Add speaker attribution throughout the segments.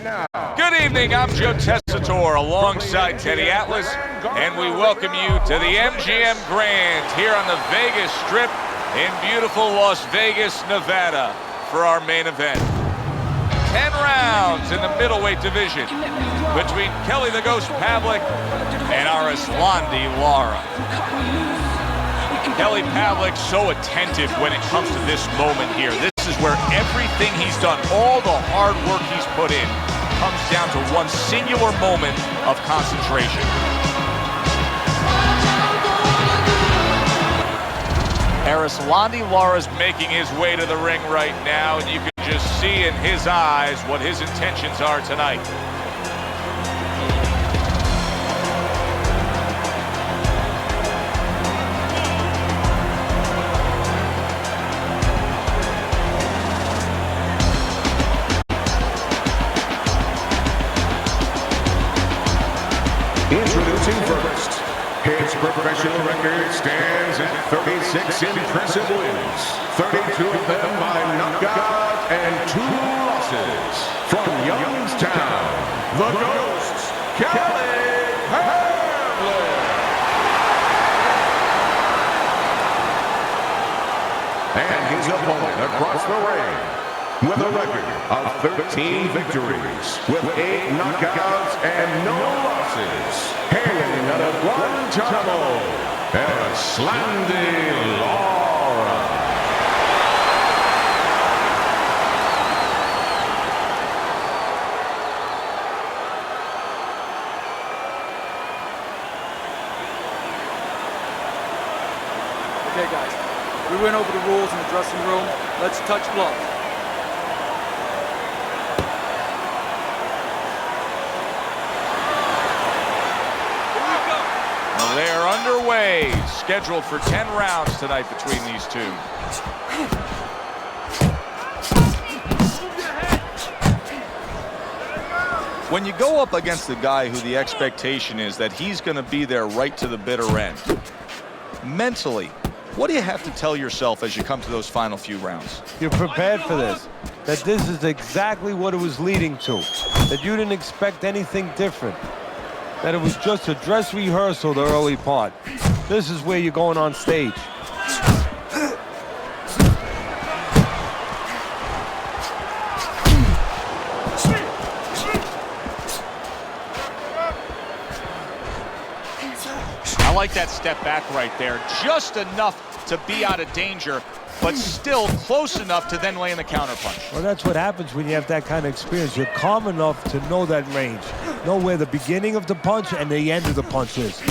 Speaker 1: Good evening, I'm Joe Tessitore alongside Teddy Atlas, and we welcome you to the MGM Grand here on the Vegas Strip in beautiful Las Vegas, Nevada for our main event. 10 rounds in the middleweight division between Kelly the Ghost Pavlik and Erislandy Lara. Kelly Pavlik so attentive when it comes to this moment here. This is where everything he's done, all the hard work he's put in, comes down to one singular moment of concentration. Erislandy Lara's making his way to the ring right now, and you can just see in his eyes what his intentions are tonight.
Speaker 2: Introducing first, his professional record stands at 36 impressive wins, 32 of them by knockout and 2 losses. From Youngstown, the Ghost, Kelly Pavlik. And his opponent across the ring, with a record of 13 victories, with 8 knockouts and no losses, hailing out of Guantanamo, Erislandy Lara.
Speaker 3: Okay, guys, we went over the rules in the dressing room. Let's touch gloves.
Speaker 1: They're underway, scheduled for 10 rounds tonight between these two. When you go up against a guy who the expectation is that he's going to be there right to the bitter end, mentally, what do you have to tell yourself as you come to those final few rounds?
Speaker 4: You're prepared for this, that this is exactly what it was leading to, that you didn't expect anything different, that it was just a dress rehearsal, the early part. This is where you're going on stage.
Speaker 1: I like that step back right there. Just enough to be out of danger, but still close enough to then land the counterpunch.
Speaker 4: Well, that's what happens when you have that kind of experience. You're calm enough to know that range, know where the beginning of the punch and the end of the punch is.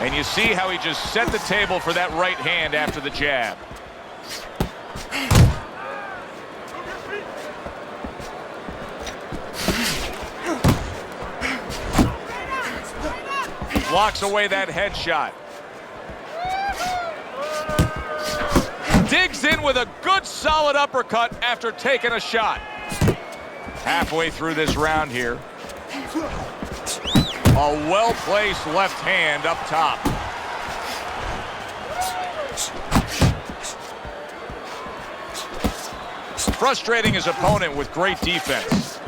Speaker 1: And you see how he just set the table for that right hand after the jab. Blocks away that headshot. Digs in with a good solid uppercut after taking a shot. Halfway through this round here. A well-placed left hand up top. Frustrating his opponent with great defense.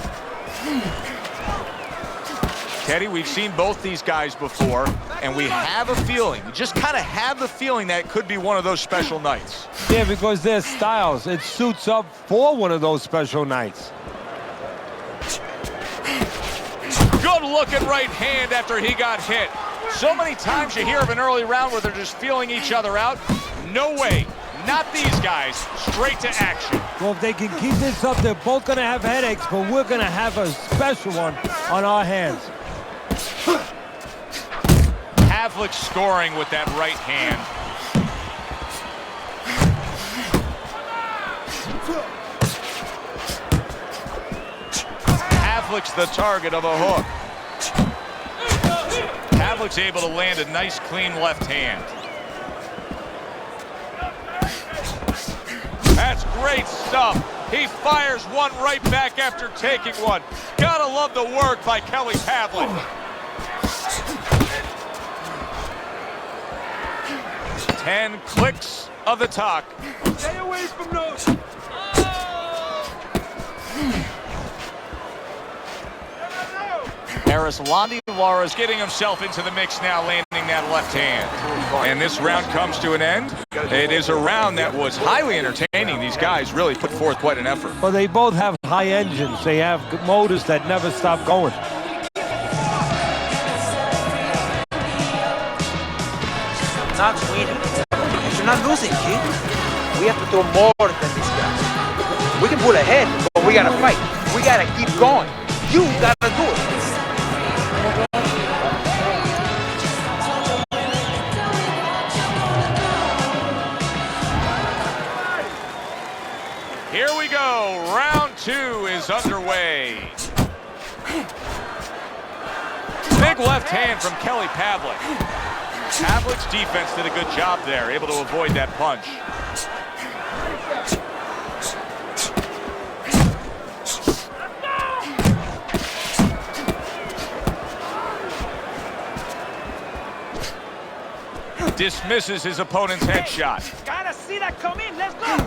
Speaker 1: Teddy, we've seen both these guys before, and we have a feeling, we just kind of have the feeling that it could be one of those special nights.
Speaker 4: Yeah, because their styles, it suits up for one of those special nights.
Speaker 1: Good looking right hand after he got hit. So many times you hear of an early round where they're just feeling each other out. No way. Not these guys. Straight to action.
Speaker 4: Well, if they can keep this up, they're both going to have headaches, but we're going to have a special one on our hands.
Speaker 1: Pavlik scoring with that right hand. Pavlik's the target of a hook. Pavlik's able to land a nice, clean left hand. That's great stuff. He fires one right back after taking one. Gotta love the work by Kelly Pavlik. 10 clicks of the talk.
Speaker 3: Stay away from those.
Speaker 1: Erislandy Lara's getting himself into the mix now, landing that left hand. And this round comes to an end. It is a round that was highly entertaining. These guys really put forth quite an effort.
Speaker 4: Well, they both have high engines. They have motors that never stop going.
Speaker 5: Not winning. You're not losing, kid. We have to throw more than these guys. We can pull ahead, but we gotta fight. We gotta keep going. You gotta do it.
Speaker 1: Here we go. Round 2 is underway. Big left hand from Kelly Pavlik. Pavlik's defense did a good job there, able to avoid that punch. Dismisses his opponent's headshot.
Speaker 5: Gotta see that come in. Let's go.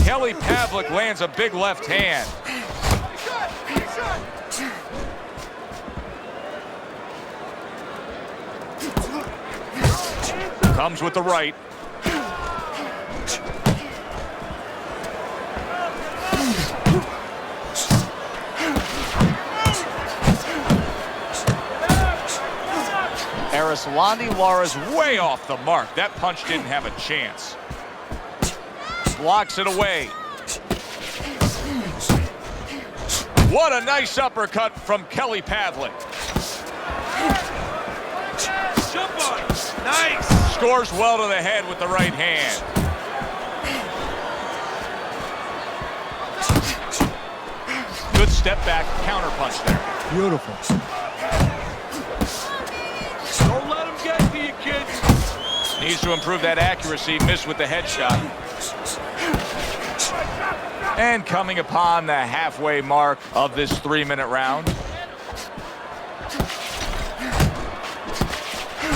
Speaker 1: Kelly Pavlik lands a big left hand. Comes with the right. Erislandy Lara's way off the mark. That punch didn't have a chance. Blocks it away. What a nice uppercut from Kelly Pavlik.
Speaker 5: Jump on him. Nice.
Speaker 1: Scores well to the head with the right hand. Good step back counter punch there.
Speaker 4: Beautiful.
Speaker 5: Don't let him get to you, kid.
Speaker 1: Needs to improve that accuracy. Missed with the headshot. And coming upon the halfway mark of this 3-minute round.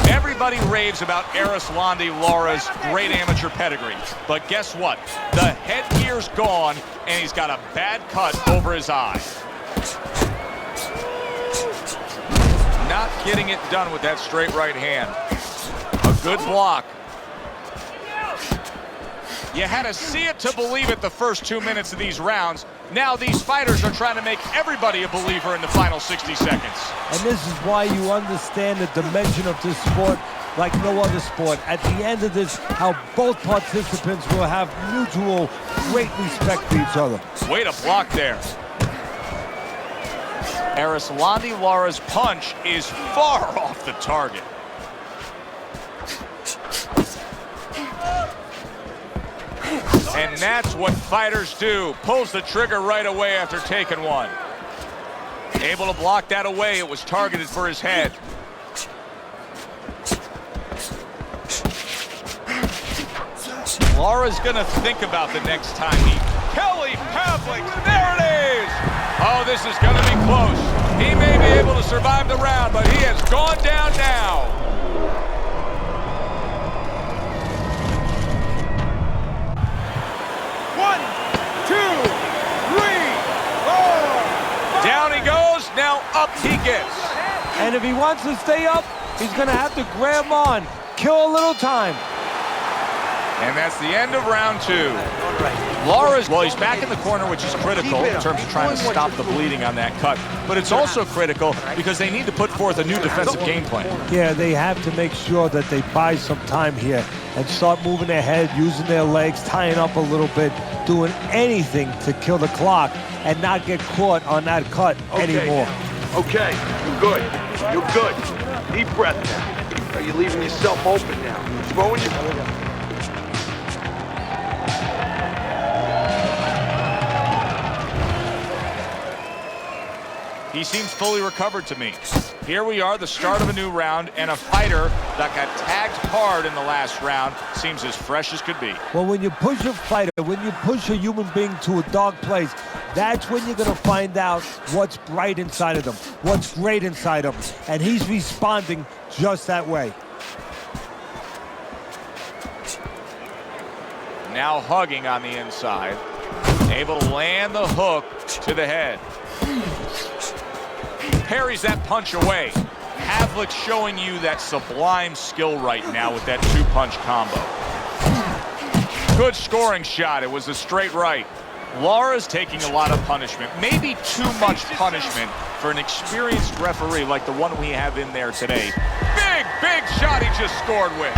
Speaker 1: Everybody raves about Erislandy Lara's great amateur pedigree. But guess what? The headgear's gone, and he's got a bad cut over his eye. Not getting it done with that straight right hand. A good block. You had to see it to believe it the first 2 minutes of these rounds. Now these fighters are trying to make everybody a believer in the final 60 seconds.
Speaker 4: And this is why you understand the dimension of this sport like no other sport. At the end of this, how both participants will have mutual great respect for each other.
Speaker 1: Way to block there. Erislandy Lara's punch is far off the target. And that's what fighters do. Pulls the trigger right away after taking one. Able to block that away. It was targeted for his head. Lara's gonna think about the next time he... Kelly Pavlik, there it is! Oh, this is gonna be close. He may be able to survive the round, but he has gone down now. Down he goes, now up he gets.
Speaker 4: And if he wants to stay up, he's going to have to grab on, kill a little time.
Speaker 1: And that's the end of round 2. Lara's, well, he's back in the corner, which is critical in terms of trying to stop the bleeding on that cut. But it's also critical because they need to put forth a new defensive game plan.
Speaker 4: Yeah, they have to make sure that they buy some time here and start moving their head, using their legs, tying up a little bit, doing anything to kill the clock and not get caught on that cut anymore.
Speaker 6: Okay, you're good. You're good. Deep breath now. You're leaving yourself open now. Throwing your...
Speaker 1: He seems fully recovered to me. Here we are, the start of a new round, and a fighter that got tagged hard in the last round seems as fresh as could be.
Speaker 4: Well, when you push a fighter, when you push a human being to a dark place, that's when you're going to find out what's bright inside of them, what's great inside of them. And he's responding just that way.
Speaker 1: Now hugging on the inside. Able to land the hook to the head. Parries that punch away. Pavlik showing you that sublime skill right now with that two-punch combo. Good scoring shot. It was a straight right. Lara's taking a lot of punishment, maybe too much punishment for an experienced referee like the one we have in there today. Big shot he just scored with.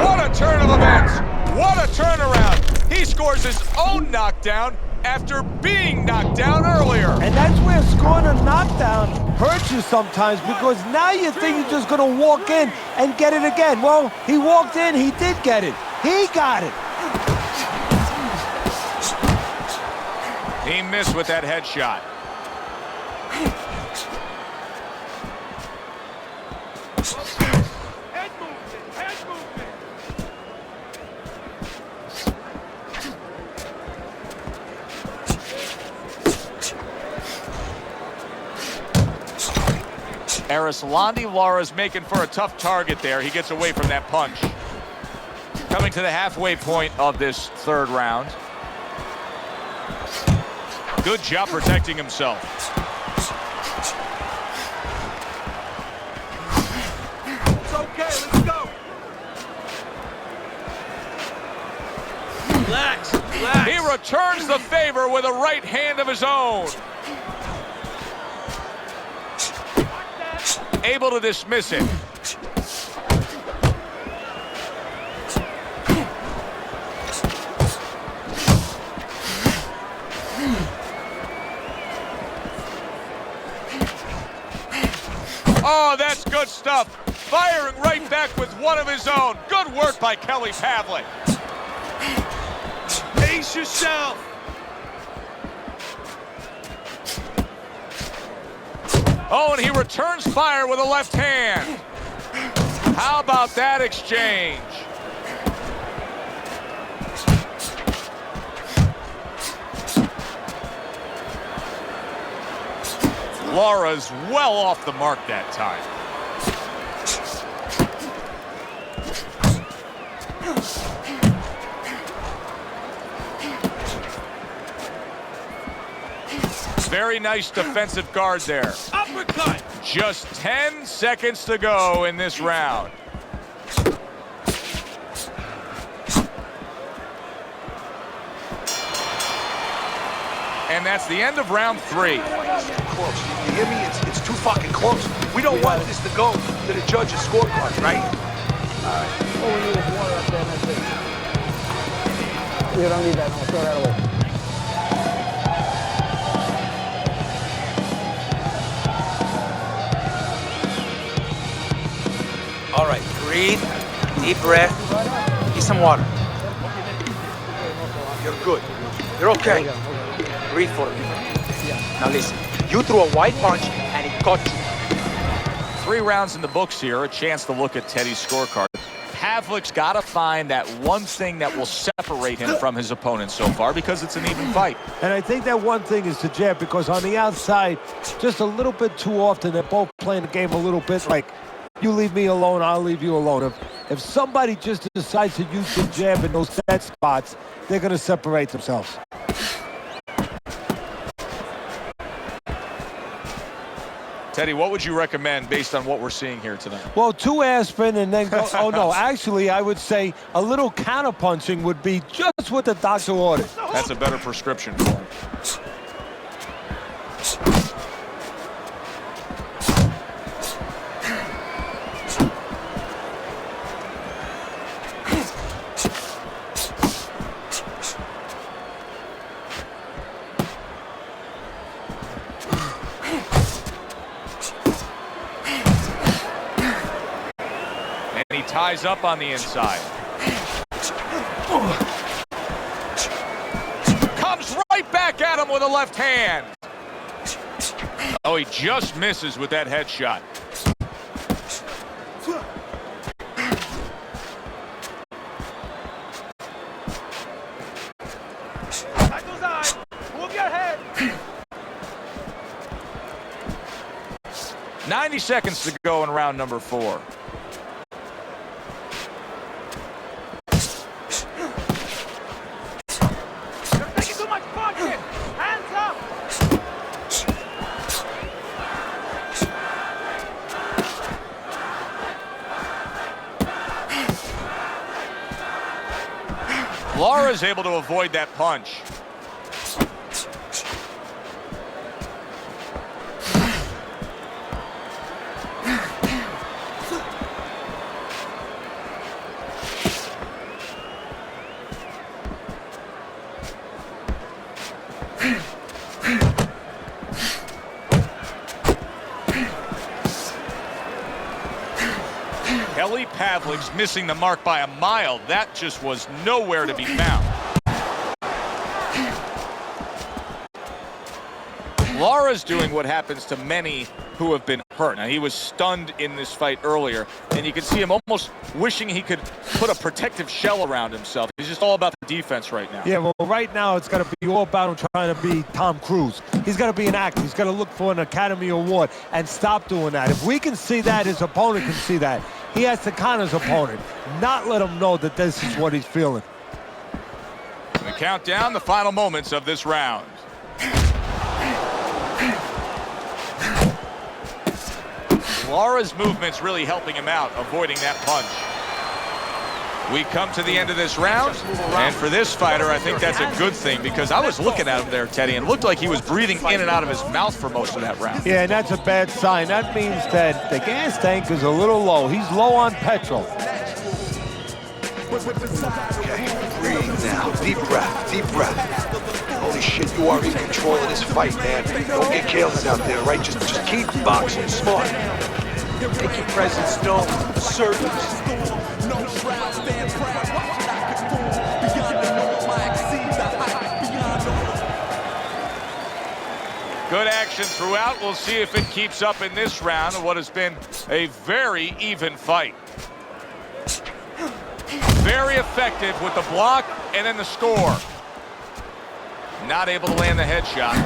Speaker 1: What a turn of events. What a turnaround. He scores his own knockdown after being knocked down earlier.
Speaker 4: And that's where scoring a knockdown hurts you sometimes, because now you think you're just going to walk in and get it again. Well, he walked in, he did get it. He got it.
Speaker 1: He missed with that headshot.
Speaker 6: Head movement, head movement.
Speaker 1: Erislandy, Lara's making for a tough target there. He gets away from that punch. Coming to the halfway point of this third round. Good job protecting himself.
Speaker 6: It's okay, let's go. Relax, relax.
Speaker 1: He returns the favor with a right hand of his own. Able to dismiss it. Oh, that's good stuff. Firing right back with one of his own. Good work by Kelly Pavlik.
Speaker 6: Pace yourself.
Speaker 1: Oh, and he returns fire with a left hand. How about that exchange? Lara's well off the mark that time. Very nice defensive guard there.
Speaker 6: Uppercut.
Speaker 1: Just 10 seconds to go in this round. And that's the end of round 3.
Speaker 6: Close. You hear me? It's too fucking close. We don't want this to go to the judge's scorecard, right?
Speaker 7: All we need is water up there, that's it. You don't need that, no, throw that away.
Speaker 5: All right, breathe, deep breath, get some water.
Speaker 6: You're good. You're okay.
Speaker 5: Breathe for me. Now listen, you threw a white punch and it caught you.
Speaker 1: 3 rounds in the books here, a chance to look at Teddy's scorecard. Pavlik's got to find that one thing that will separate him from his opponent so far, because it's an even fight.
Speaker 4: And I think that one thing is the jab, because on the outside, just a little bit too often, they're both playing the game a little bit like, you leave me alone, I'll leave you alone. If somebody just decides to use the jab in those dead spots, they're going to separate themselves.
Speaker 1: Teddy, what would you recommend based on what we're seeing here tonight?
Speaker 4: Well, 2 aspirin and then go, oh no, actually I would say a little counterpunching would be just what the doctor ordered.
Speaker 1: That's a better prescription for him. Ties up on the inside. Comes right back at him with a left hand. Oh, he just misses with that headshot.
Speaker 6: Move your head.
Speaker 1: 90 seconds to go in round number 4. Lara's able to avoid that punch. Kelly Pavlik's missing the mark by a mile. That just was nowhere to be found. Lara's doing what happens to many who have been hurt. Now, he was stunned in this fight earlier, and you can see him almost wishing he could put a protective shell around himself. He's just all about the defense right now.
Speaker 4: Yeah, well, right now it's got to be all about him trying to be Tom Cruise. He's got to be an actor. He's got to look for an Academy Award and stop doing that. If we can see that, his opponent can see that. He has to counter his opponent, not let him know that this is what he's feeling.
Speaker 1: We count down the final moments of this round. Lara's movement's really helping him out, avoiding that punch. We come to the end of this round, and for this fighter, I think that's a good thing, because I was looking at him there, Teddy, and it looked like he was breathing in and out of his mouth for most of that round.
Speaker 4: Yeah, and that's a bad sign. That means that the gas tank is a little low. He's low on petrol.
Speaker 6: Okay, breathe now. Deep breath, deep breath. Holy shit, you are in control of this fight, man. Don't get careless out there, right? Just keep boxing smart. Make your presence known. Assertiveness.
Speaker 1: Good action throughout. We'll see if it keeps up in this round of what has been a very even fight. Very effective with the block and then the score. Not able to land the headshot.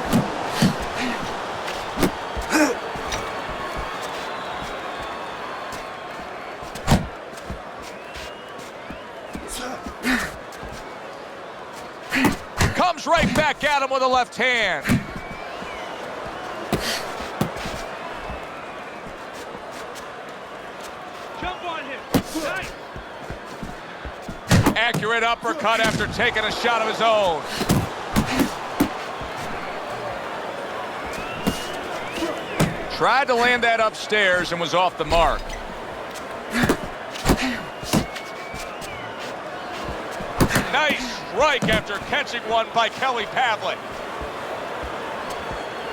Speaker 1: Comes right back at him with a left hand.
Speaker 8: Jump on him. Nice.
Speaker 1: Accurate uppercut after taking a shot of his own. Tried to land that upstairs and was off the mark. Nice strike after catching one by Kelly Pavlik.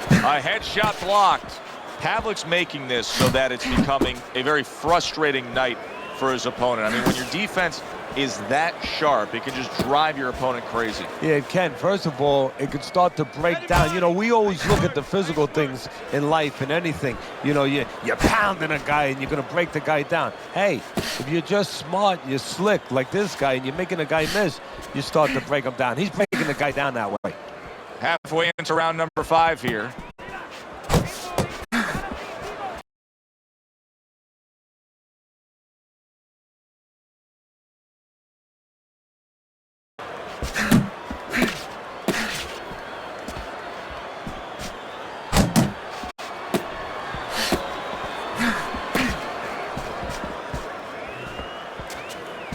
Speaker 1: A headshot blocked. Pavlik's making this so that it's becoming a very frustrating night for his opponent. I mean, when your defense is that sharp, it can just drive your opponent crazy.
Speaker 4: Yeah, it can. First of all, it could start to break down. You know, we always look at the physical things in life and anything. You know, you're pounding a guy and you're going to break the guy down. Hey, if you're just smart, you're slick like this guy, and you're making a guy miss, you start to break him down. He's breaking the guy down that way.
Speaker 1: Halfway into round number 5 here.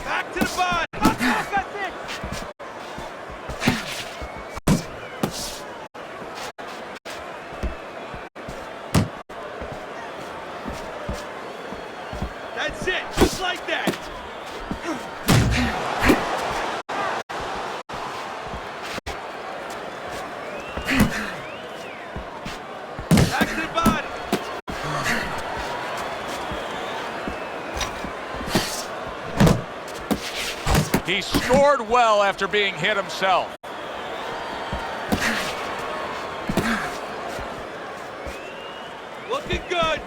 Speaker 8: Back to the body. That's it. That's it. Just like that. Back to the body.
Speaker 1: He scored well after being hit himself.
Speaker 8: Looking good.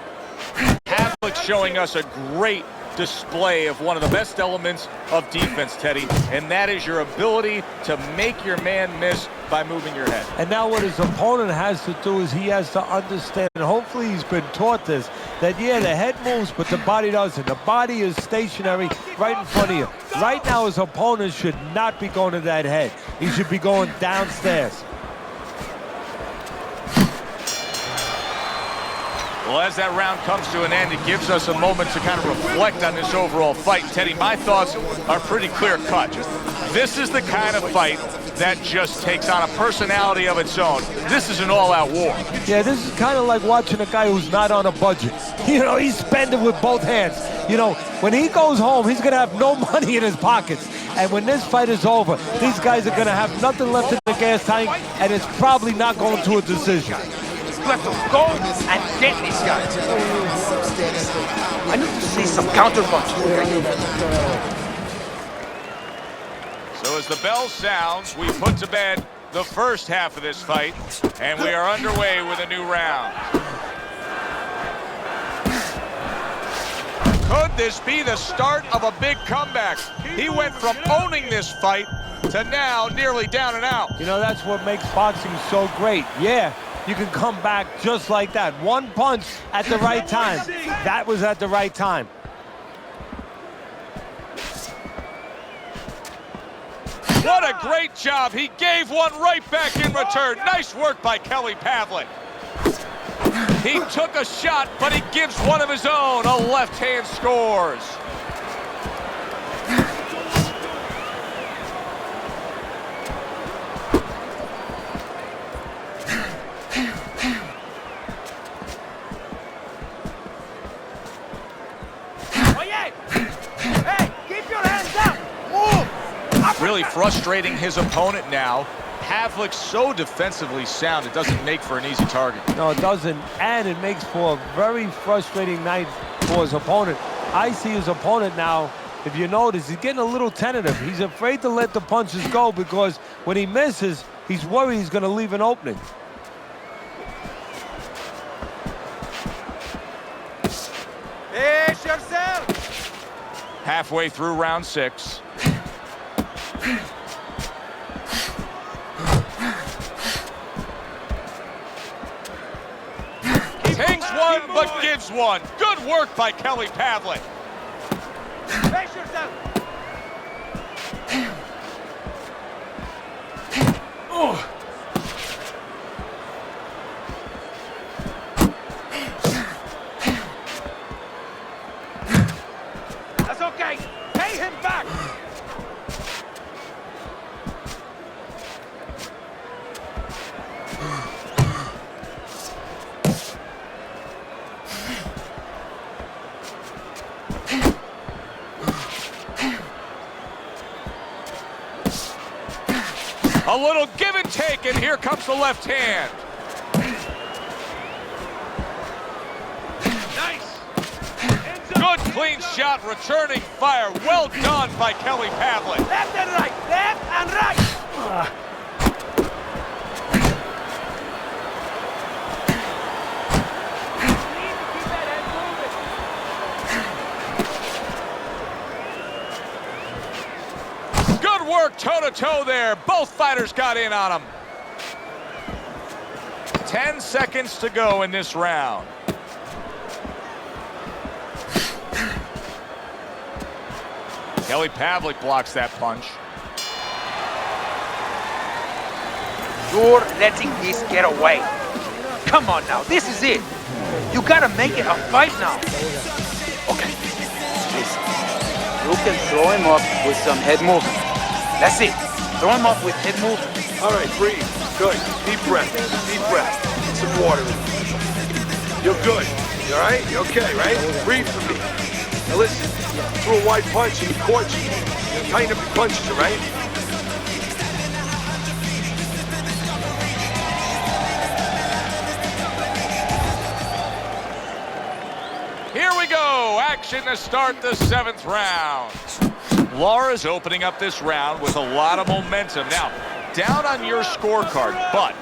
Speaker 1: Pavlik showing us a great display of one of the best elements of defense, Teddy, and that is your ability to make your man miss by moving your head.
Speaker 4: And now what his opponent has to do is he has to understand, and hopefully he's been taught this, that yeah, the head moves, but the body doesn't. The body is stationary right in front of you. Right now his opponent should not be going to that head. He should be going downstairs.
Speaker 1: Well, as that round comes to an end, it gives us a moment to kind of reflect on this overall fight. Teddy, my thoughts are pretty clear cut. This is the kind of fight that just takes on a personality of its own. This is an all-out war.
Speaker 4: Yeah, this is kind of like watching a guy who's not on a budget. You know, he's spending with both hands. You know, when he goes home, he's going to have no money in his pockets. And when this fight is over, these guys are going to have nothing left in the gas tank, and it's probably not going to a decision.
Speaker 5: You have to go and get these guys. I need to see some counter punches.
Speaker 1: So as the bell sounds, we put to bed the first half of this fight, and we are underway with a new round. Could this be the start of a big comeback? He went from owning this fight to now nearly down and out.
Speaker 4: You know, that's what makes boxing so great. Yeah, you can come back just like that. One punch at the right time. That was at the right time.
Speaker 1: What a great job. He gave one right back in return. Nice work by Kelly Pavlik. He took a shot, but he gives one of his own. A left hand scores. Really frustrating his opponent now. Pavlik's so defensively sound, it doesn't make for an easy target.
Speaker 4: No, it doesn't, and it makes for a very frustrating night for his opponent. I see his opponent now, if you notice, he's getting a little tentative. He's afraid to let the punches go because when he misses, he's worried he's going to leave an opening.
Speaker 8: Pace yourself!
Speaker 1: Halfway through round 6. Takes one, but gives one. Good work by Kelly Pavlik.
Speaker 8: Pace yourself! That's okay. Pay him back.
Speaker 1: A little give and take, and here comes the left hand.
Speaker 8: Nice.
Speaker 1: Good clean shot, returning fire. Well done by Kelly Pavlik.
Speaker 8: Left and right. Left and right.
Speaker 1: Good work toe-to-toe there. Both fighters got in on him. 10 seconds to go in this round. Kelly Pavlik blocks that punch.
Speaker 5: You're letting this get away. Come on now, this is it. You gotta make it a fight now. Okay, listen. You can throw him up with some head movement. That's it. Throw him up with head movement.
Speaker 6: All right, breathe. Good. Deep breath. Deep breath. Some water in. You're good. You all right? You okay, right? Breathe for me. Now listen. Threw a wide punch and he caught you. Tighten up your punches, all right?
Speaker 1: Here we go. Action to start the 7th round. Lara's opening up this round with a lot of momentum. Now, down on your scorecard, but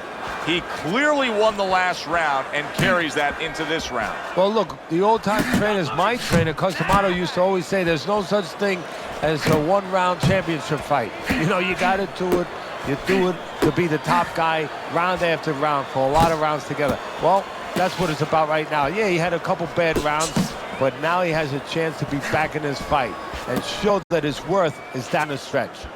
Speaker 1: he clearly won the last round and carries that into this round.
Speaker 4: Well, look, the old-time trainers, my trainer, Customato, used to always say there's no such thing as a one-round championship fight. You know, you got to do it. You do it to be the top guy round after round for a lot of rounds together. Well, that's what it's about right now. Yeah, he had a couple bad rounds, but now he has a chance to be back in this fight and show that his worth is down the stretch.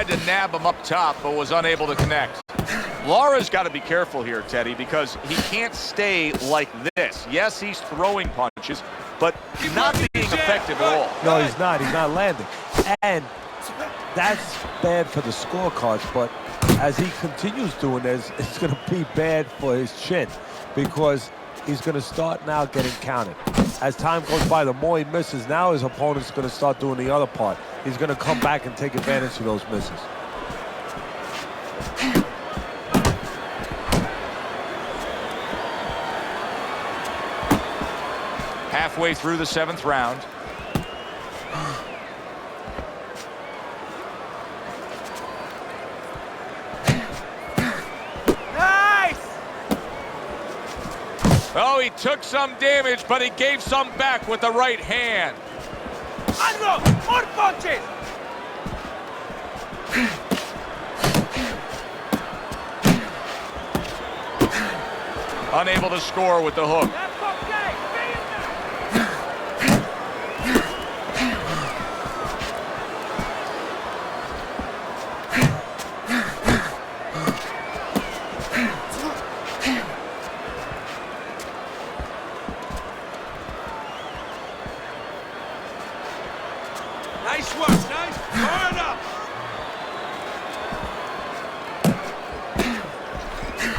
Speaker 1: tried to nab him up top, but was unable to connect. Lara's got to be careful here, Teddy, because he can't stay like this. Yes, he's throwing punches, but not being effective at all.
Speaker 4: No, he's not. He's not landing. And that's bad for the scorecards, but as he continues doing this, it's going to be bad for his chin because he's going to start now getting counted. As time goes by, the more he misses, now his opponent's going to start doing the other part. He's going to come back and take advantage of those misses.
Speaker 1: Halfway through the 7th round. Oh, he took some damage, but he gave some back with the right hand.
Speaker 8: Andro, more punches!
Speaker 1: Unable to score with the hook.
Speaker 8: That's okay! Stay in there!
Speaker 6: Nice work, nice. Turn up.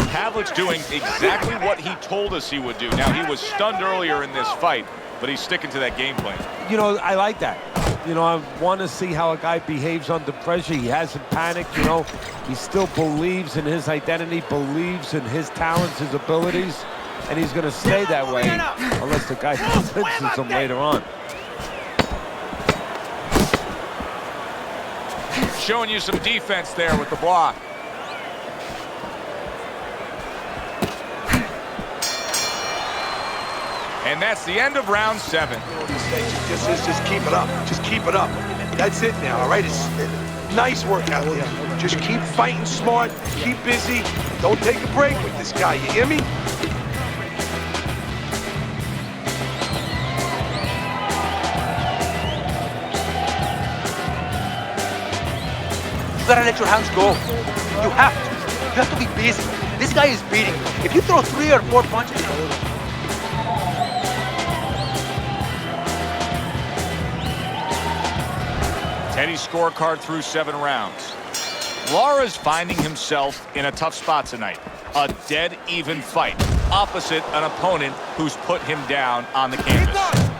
Speaker 1: Pavlik's doing exactly what he told us he would do. Now, he was stunned earlier in this fight, but he's sticking to that game plan.
Speaker 4: You know, I like that. You know, I want to see how a guy behaves under pressure. He hasn't panicked, you know. He still believes in his identity, believes in his talents, his abilities, and he's going to stay that way unless the guy convinces him later on.
Speaker 1: Showing you some defense there with the block. And that's the end of round 7.
Speaker 6: Just keep it up. Just keep it up. That's it now, all right? It's nice work out there. Just keep fighting smart. Keep busy. Don't take a break with this guy. You hear me?
Speaker 5: You gotta let your hands go. You have to. You have to be busy. This guy is beating you. If you throw 3 or 4 punches,
Speaker 1: Teddy's scorecard through 7 rounds. Lara's finding himself in a tough spot tonight. A dead even fight, opposite an opponent who's put him down on the canvas.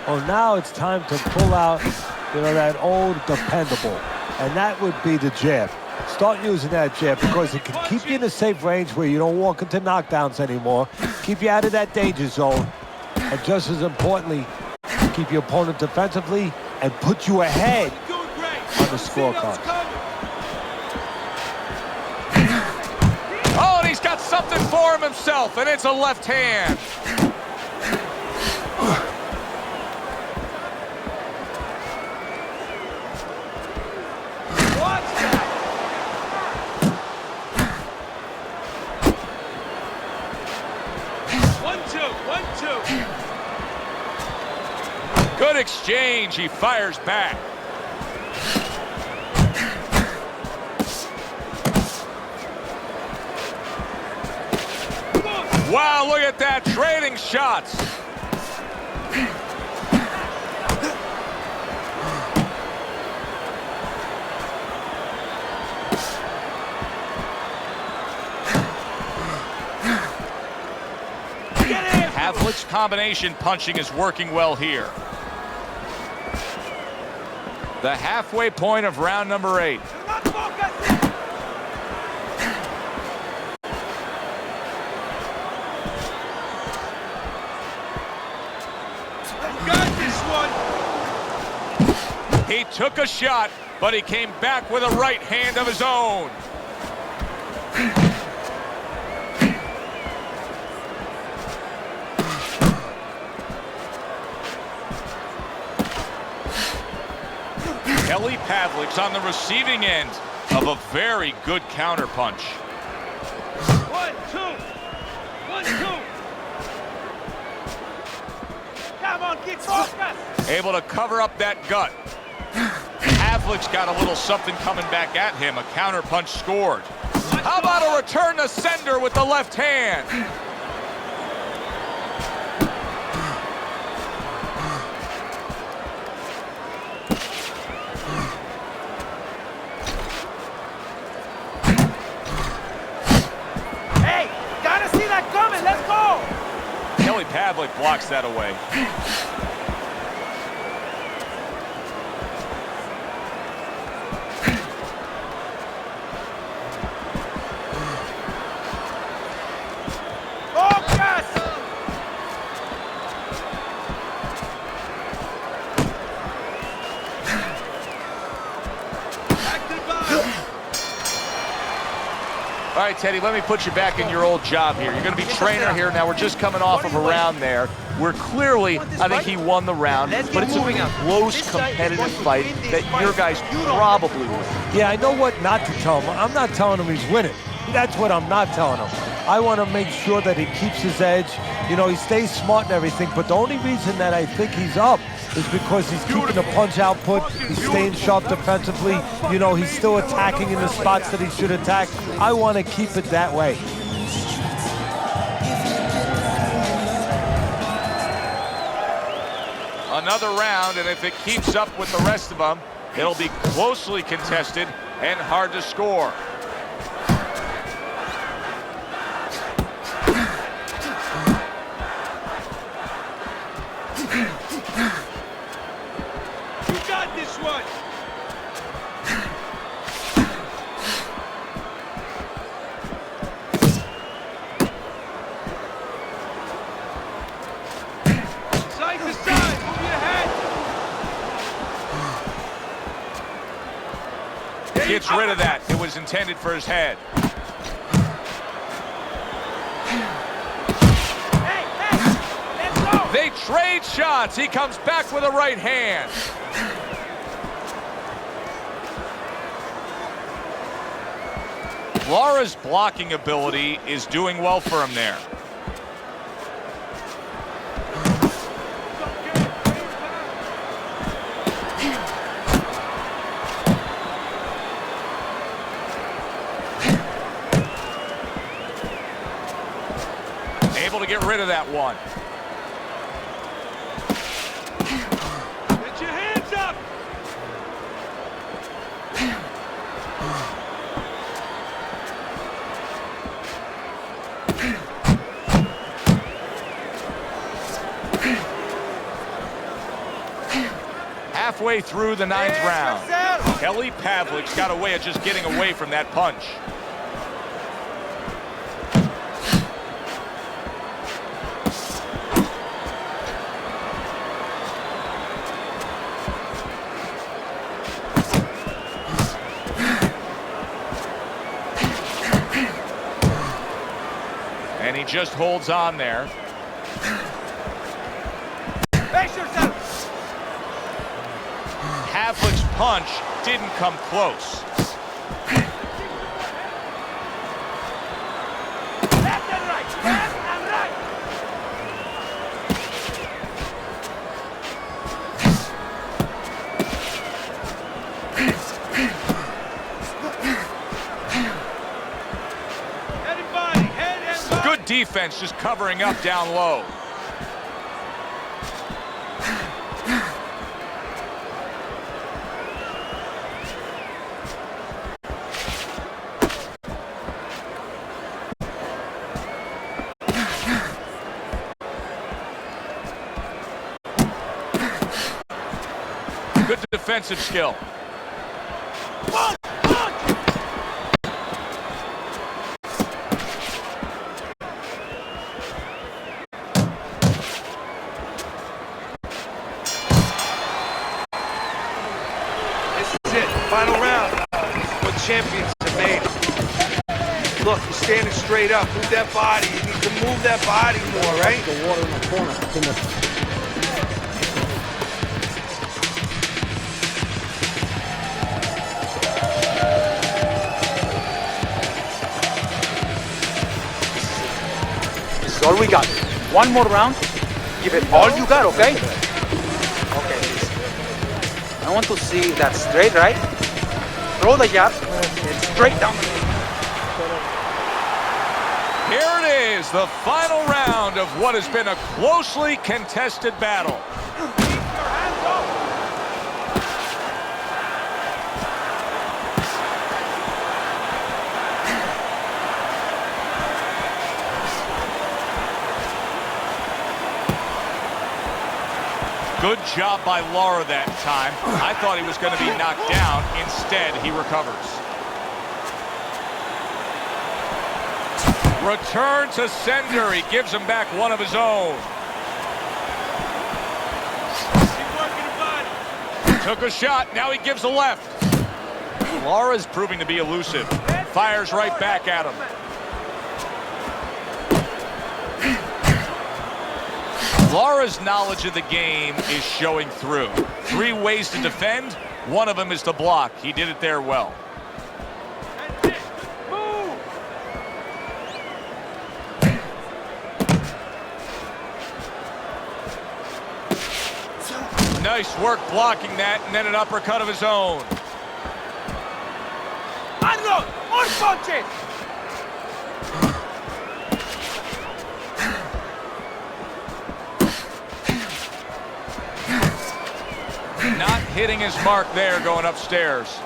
Speaker 4: Oh, now it's time to pull out, you know, that old dependable. And that would be the jab. Start using that jab because it can keep you in a safe range where you don't walk into knockdowns anymore, keep you out of that danger zone, and just as importantly, keep your opponent defensively and put you ahead on the scorecard.
Speaker 1: Oh, and he's got something for him himself, and it's a left hand. Good exchange. He fires back. Wow, look at that. Trading shots. Pavlik's combination punching is working well here. The halfway point of round number 8.
Speaker 6: Got this one.
Speaker 1: He took a shot, but he came back with a right hand of his own. Pavlik's on the receiving end of a very good counter punch.
Speaker 8: 1, 2. 1, 2. Come on, keep focused.
Speaker 1: Able to cover up that gut. Half Pavlik's got a little something coming back at him. A counter punch scored. How about a return to sender with the left hand?
Speaker 5: Hey, gotta see that coming. Let's go.
Speaker 1: Pavlik blocks that away. All right, Teddy, let me put you back in your old job here. You're going to be trainer here. Now, we're just coming off of a round there. We're clearly, I think he won the round, but it's a close, competitive fight that your guys probably win.
Speaker 4: Yeah, I know what not to tell him. I'm not telling him he's winning. That's what I'm not telling him. I want to make sure that he keeps his edge. You know, he stays smart and everything, but the only reason that I think he's up is because he's keeping the punch output, he's staying sharp defensively, you know, he's still attacking in the spots that he should attack. I want to keep it that way.
Speaker 1: Another round, and if it keeps up with the rest of them, it'll be closely contested and hard to score. Gets rid of that. It was intended for his head. Hey, let's go. They trade shots. He comes back with a right hand. Lara's blocking ability is doing well for him there. Able to get rid of that one. Get your hands up! Halfway through the ninth round, Pavlik's got a way of just getting away from that punch. And he just holds on there. Face yourself. Pavlik's punch didn't come close. Left and right, left and right. Good defense, just covering up down low. Good defensive skill.
Speaker 6: Final round. This is what champions are made of. Look, you're standing straight up. Move that body. You need to move that body more, right?
Speaker 7: The water in the corner.
Speaker 5: This is all we got. One more round. Give it all you got, okay? Okay. I want to see that straight right. Throw the jab. It's straight down the middle.
Speaker 1: Here it is, the final round of what has been a closely contested battle.
Speaker 8: Keep your hands up.
Speaker 1: Good job by Lara that time. I thought he was going to be knocked down. Instead, he recovers. Return to sender. He gives him back one of his own.
Speaker 8: Keep working the body.
Speaker 1: Took a shot. Now he gives a left. Lara's proving to be elusive. Fires right back at him. Lara's knowledge of the game is showing through. 3 ways to defend. One of them is to block. He did it there well.
Speaker 8: That's it. Move.
Speaker 1: Nice work blocking that, and then an uppercut of his own.
Speaker 8: Unload. More punches.
Speaker 1: Not hitting his mark there going upstairs.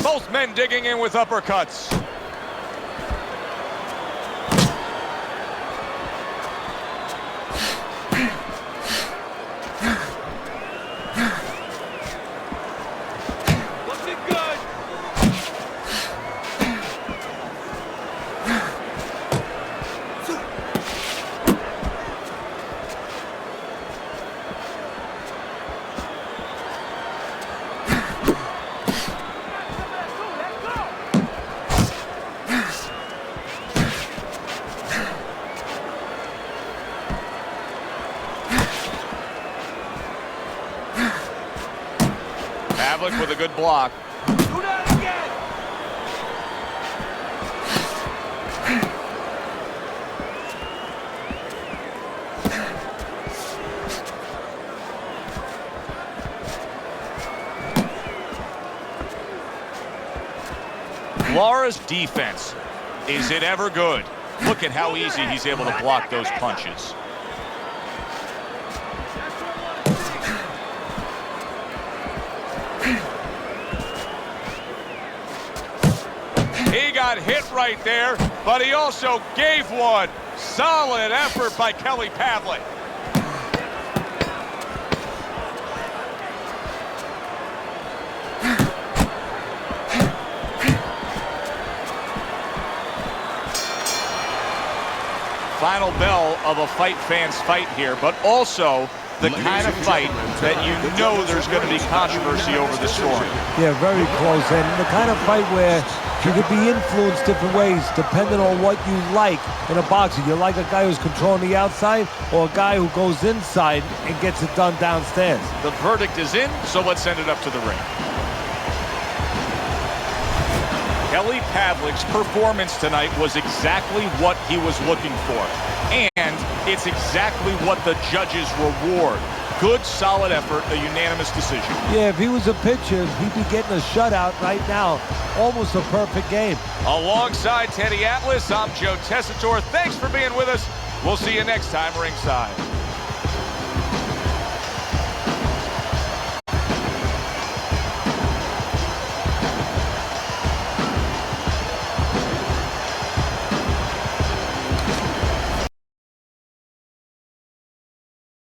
Speaker 1: Both men digging in with uppercuts.
Speaker 8: Looking good.
Speaker 1: Pavlik with a good block.
Speaker 8: Do that again.
Speaker 1: Lara's defense, is it ever good? Look at how easy he's able to block those punches. He got hit right there, but he also gave one. Solid effort by Kelly Pavlik. Final bell of a fight fan's fight here, but also the kind of fight that you know there's going to be controversy over the scoring.
Speaker 4: Yeah, very close. And the kind of fight where you could be influenced different ways depending on what you like in a boxer. You like a guy who's controlling the outside or a guy who goes inside and gets it done downstairs.
Speaker 1: The verdict is in, so let's send it up to the ring. Kelly Pavlik's performance tonight was exactly what he was looking for. And it's exactly what the judges reward. Good, solid effort, a unanimous decision.
Speaker 4: Yeah, if he was a pitcher, he'd be getting a shutout right now. Almost a perfect game.
Speaker 1: Alongside Teddy Atlas, I'm Joe Tessitore. Thanks for being with us. We'll see you next time ringside.